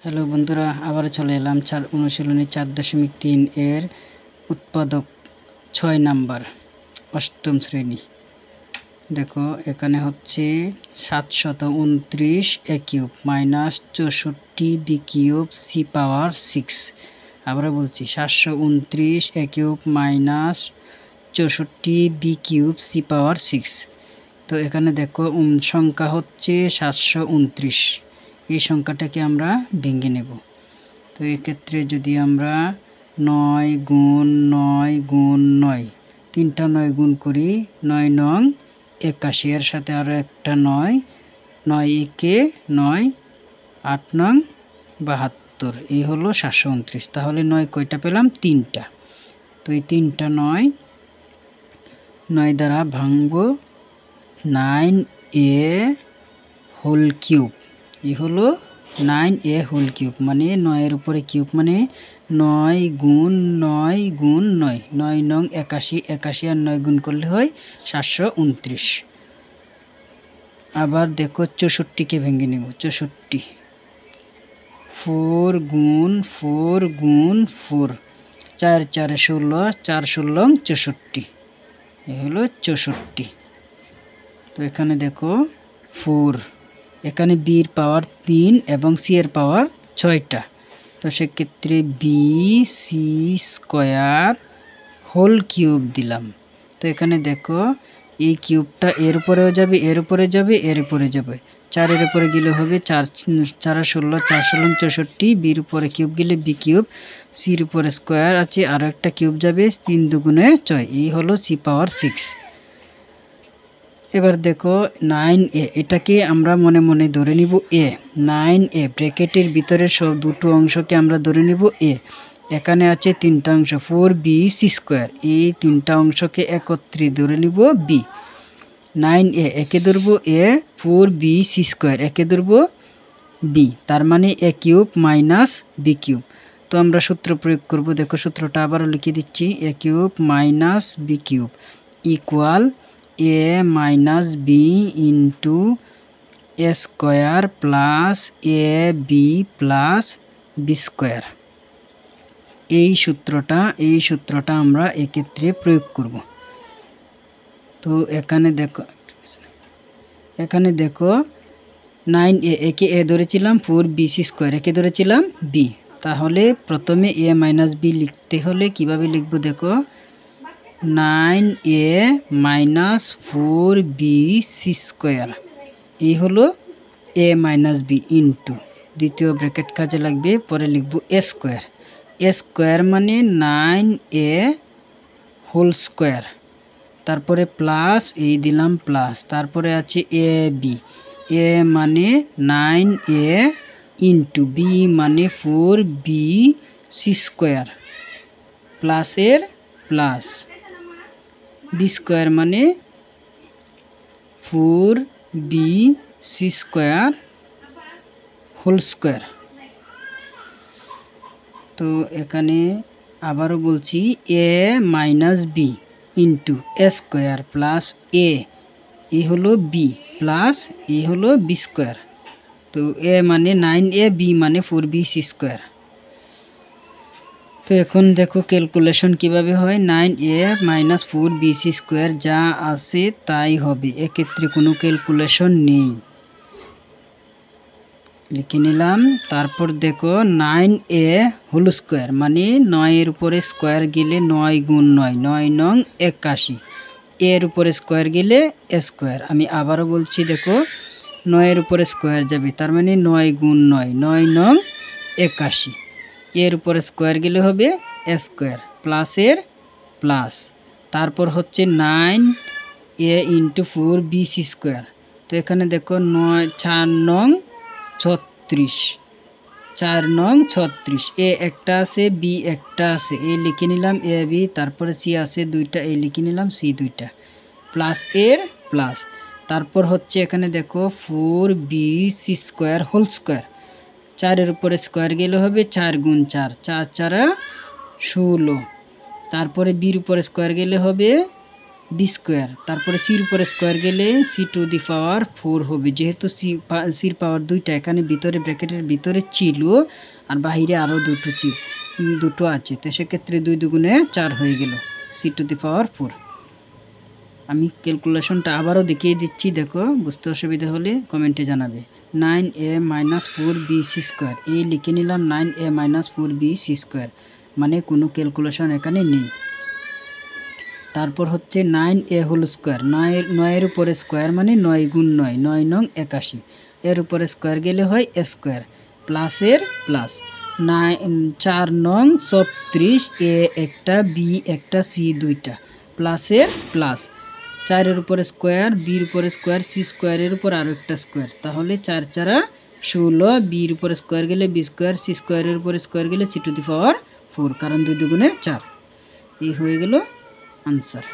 Hello বন্ধুরা, আবার চলে এলাম অনুশীলনী 4.3 এর উৎপাদক 6 নাম্বার অষ্টম শ্রেণী। দেখো এখানে হচ্ছে 729 a cube minus 64 b cube C power 6। আবার বলছি 729 a cube minus 64 b cube C power 6। তো এখানে দেখো সংখ্যা হচ্ছে 729। এই সংখ্যাটাকে আমরা ভেঙে নেব। তো এক্ষেত্রে যদি আমরা 9 গুণ 9 গুণ 9 তিনটা 9 গুণ করি, 9 নং 81, এর সাথে আরও একটা 9, 9 একে 9, 8 নং 72, এই হলো 729। তাহলে 9 কয়টা পেলাম? 3টা। তো এই 3টা 9 দ্বারা ভাঙব, 9a হোল কিউব। এই হলো 9a হোল কিউব, মানে 9 উপরে কিউব, মানে 9 গুণ 9 গুণ 9, 9 নং 81, 81 আর 9 গুণ করলে হয় 729। আবার দেখো 64কে ভেঙে নেব। 64 4 গুণ 4 গুণ 4, 4 4 16, 4 16 64, এই হলো 64। তো এখানে দেখো 4, এখানে বির পাওয়ার 3 এবং সি এর পাওয়ার 6টা। তো সেক্ষেত্রে B C square whole cube দিলাম। তো এখানে দেখো এই কিউবটা এর উপরেও যাবে, এর উপরে যাবে, এর উপরে যাবে। 4-এর উপরে গেলে হবে 4 4 16, 4 16 64, বির উপরে কিউব গেলে বি কিউব, সির উপরে স্কোয়ার আছে, আরও একটা কিউব যাবে, 3 দুগুণে 6, এই হলো সি পাওয়ার 6। এবার দেখো 9a, এটাকে আমরা মনে মনে ধরে নিব a। 9a ব্র্যাকেটের ভিতরে সব দুটো অংশকে আমরা ধরে নিব a। এখানে আছে 3টা অংশ, 4b c স্কোয়ার, এই 3টা অংশকে একত্রে ধরে নিব b। 9a একে ধরব a, 4b c স্কোয়ার একে ধরব b, তার মানে a cube minus b cube. তো আমরা সূত্র প্রয়োগ করব। দেখো সূত্রটা আবারও লিখে দিচ্ছি, a cube minus b cube equal a minus B into A square plus A B plus B square. এই সূত্রটা আমরা এক্ষেত্রে প্রয়োগ করব। তো এখানে দেখো 9a একে এ ধরেছিলাম, 4b c স্কোয়ার একে ধরেছিলাম b। তাহলে প্রথমে a মাইনাস বি লিখতে হলে কিভাবে লিখব? দেখো 9a minus 4b C square, এই হলো a মাইনাস বি ইন্টু দ্বিতীয় ব্র্যাকেট কাজে লাগবে, পরে লিখব এ স্কোয়ার। এ স্কোয়ার মানে 9a হোল স্কোয়ার, তারপরে প্লাস এই দিলাম প্লাস, তারপরে আছে এ বি। এ মানে 9a ইন্টু বি মানে 4b সি স্কোয়ার প্লাসের প্লাস, বি স্কোয়ার মানে 4b C square whole square. তো এখানে আবারও বলছি এ minus B into A square plus এ, এই হলো বি, প্লাস এই হলো বি স্কোয়ার। তো এ মানে 9a, বি মানে 4b সি স্কোয়ার। তো এখন দেখো ক্যালকুলেশন কিভাবে হয়। 9a minus 4b C square যা আছে তাই হবে, এক্ষেত্রে কোনো ক্যালকুলেশন নেই, লিখে নিলাম। তারপর দেখো 9a হোল স্কোয়ার মানে 9-এর উপরে স্কোয়ার গেলে 9 গুণ 9, 9 নং 81, এর উপরে স্কোয়ার গেলে স্কোয়ার। আমি আবারও বলছি, দেখো 9-এর উপরে স্কোয়ার যাবে, তার মানে 9 গুণ 9, 9 নং 81, এর উপরে স্কোয়ার গেলে হবে স্কোয়ার, প্লাসের প্লাস, তারপর হচ্ছে 9a into 4b C square. তো এখানে দেখো 4 নং 36, 4 নং 36, এ একটা আছে, বি একটা আছে, এ লিখে নিলাম এ বি, তারপরে সি আছে 2টা, এ লিখে নিলাম সি 2টা, প্লাস এর প্লাস, তারপর হচ্ছে এখানে দেখো 4b C square whole square, 4-এর উপরে স্কোয়ার গেলে হবে 4 গুণ 4, 4 4 16, তারপরে বির উপরে স্কোয়ার গেলে হবে বি স্কোয়ার, তারপরে সির উপরে স্কোয়ার গেলে সি টু দি পাওয়ার 4 হবে। যেহেতু সির পাওয়ার 2টা এখানে ভিতরে ব্র্যাকেটের ভিতরে ছিল আর বাহিরে আরও দুটো আছে, তো সেক্ষেত্রে 2 দুগুণে 4 হয়ে গেল সি টু দি পাওয়ার 4। আমি ক্যালকুলেশনটা আবারও দেখিয়ে দিচ্ছি, দেখো বুঝতে অসুবিধা হলে কমেন্টে জানাবে। 9a - 4b সি স্কোয়ার, এই লিখে নিলাম 9a - 4b সি স্কোয়ার, মানে কোনো ক্যালকুলেশন এখানে নেই। তারপর হচ্ছে 9a হোল স্কোয়ার, 9-এর উপরে স্কোয়ার মানে 9 গুণ 9, 9 নং 81, এর উপরে স্কোয়ার গেলে হয় স্কোয়ার, প্লাসের প্লাস 4 নং 36, এ একটা বি একটা সি দুইটা, প্লাসের প্লাস 4-এর উপরে স্কোয়ার, বির উপরে স্কোয়ার, সি স্কোয়ারের উপর আরও একটা স্কোয়ার, তাহলে 4 4 16, বির উপরে স্কোয়ার গেলে বি স্কোয়ার, সি স্কোয়ারের উপরে স্কোয়ার গেলে সি টু দি পাওয়ার 4, কারণ 2 দুগুণে 4। এই হয়ে গেল আনসার।